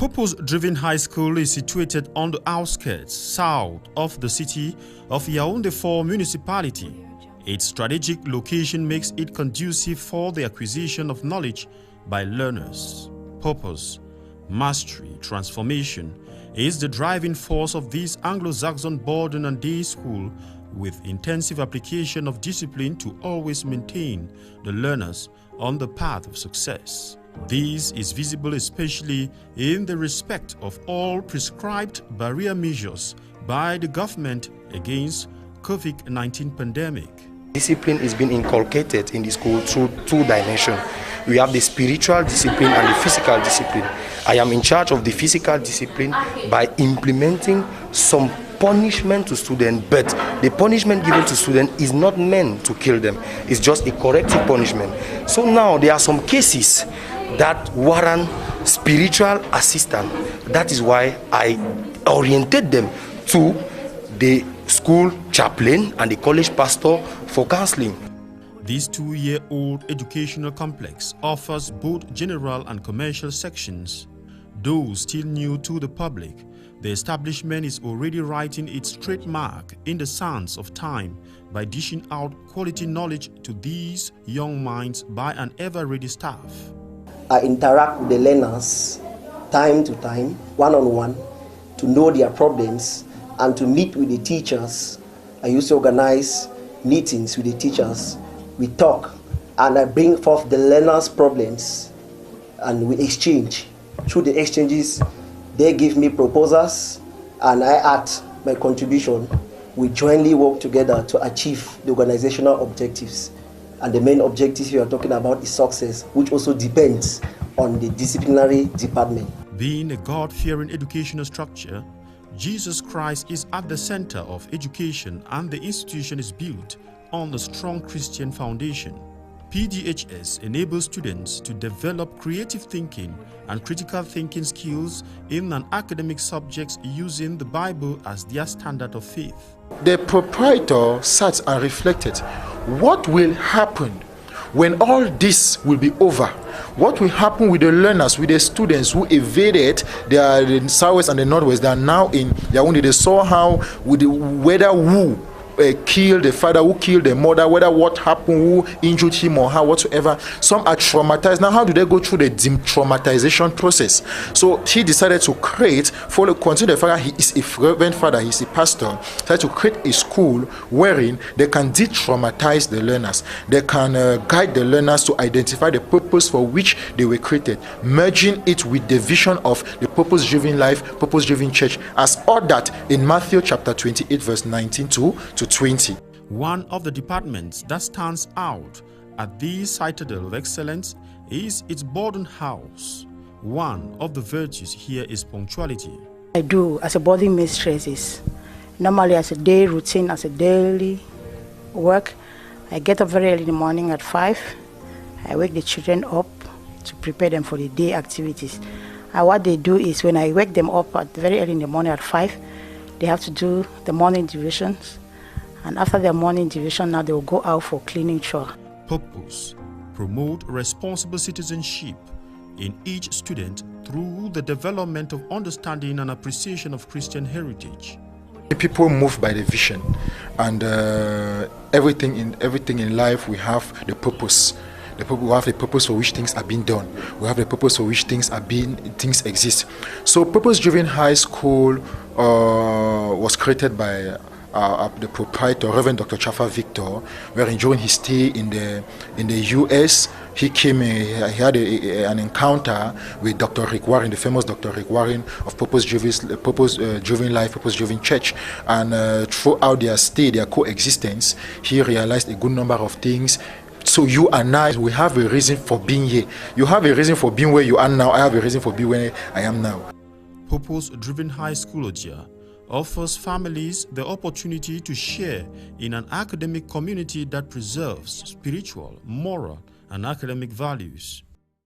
purpose-driven high school is situated on the outskirts south of the city of Yaoundé 4 municipality. Its strategic location makes it conducive for the acquisition of knowledge by learners. Purpose, mastery, transformation is the driving force of this Anglo-Saxon boarding and day school, with intensive application of discipline to always maintain the learners on the path of success. This is visible especially in the respect of all prescribed barrier measures by the government against COVID-19 pandemic. Discipline is being inculcated in the school through two dimensions. We have the spiritual discipline and the physical discipline. I am in charge of the physical discipline by implementing some punishment to students, but the punishment given to students is not meant to kill them. It's just a corrective punishment. So now there are some cases that warrant spiritual assistance. That is why I oriented them to the school chaplain and the college pastor for counseling. This 2-year-old educational complex offers both general and commercial sections. Though still new to the public, the establishment is already writing its trademark in the sands of time by dishing out quality knowledge to these young minds by an ever-ready staff. I interact with the learners time to time, one-on-one, to know their problems and to meet with the teachers. I used to organize meetings with the teachers. We talk and I bring forth the learners' problems and we exchange. Through the exchanges, they give me proposals and I add my contribution. We jointly work together to achieve the organizational objectives. And the main objective we are talking about is success, which also depends on the disciplinary department. Being a God-fearing educational structure, Jesus Christ is at the center of education and the institution is built on a strong Christian foundation. PDHS enables students to develop creative thinking and critical thinking skills in academic subjects using the Bible as their standard of faith. The proprietor sat and reflected, what will happen when all this will be over? What will happen with the learners, with the students who evaded the southwest and the northwest? They are now in Yaoundé. They saw how, whether who killed the father, who killed the mother, whether what happened, who injured him or her, whatsoever. Some are traumatized. Now, how do they go through the de-traumatization process? So he decided to consider the fact he is a reverend father, he's a pastor, decided to create a school wherein they can de-traumatize the learners. They can guide the learners to identify the purpose for which they were created, merging it with the vision of the purpose-driven life, purpose-driven church, as ordered in Matthew chapter 28, verse 19 to 20. One of the departments that stands out at the Citadel of Excellence is its boarding house. One of the virtues here is punctuality. I do as a boarding mistress is normally as a day routine, as a daily work. I get up very early in the morning at 5. I wake the children up to prepare them for the day activities. And what they do is when I wake them up at very early in the morning at 5, they have to do the morning devotions. And after their morning devotion, now they will go out for cleaning chore. Purpose: promote responsible citizenship in each student through the development of understanding and appreciation of Christian heritage. People move by the vision, and everything in life we have the purpose. We have the purpose for which things are being done. We have the purpose for which things exist. So, purpose-driven high school was created by the proprietor, Reverend Dr. Chafa Victor, wherein during his stay in the US, he had an encounter with Dr. Rick Warren, the famous Dr. Rick Warren of purpose-driven life, purpose-driven church. And throughout their stay, their coexistence, he realized a good number of things. So you and I, we have a reason for being here. You have a reason for being where you are now. I have a reason for being where I am now. Purpose-driven high school offers families the opportunity to share in an academic community that preserves spiritual, moral, and academic values.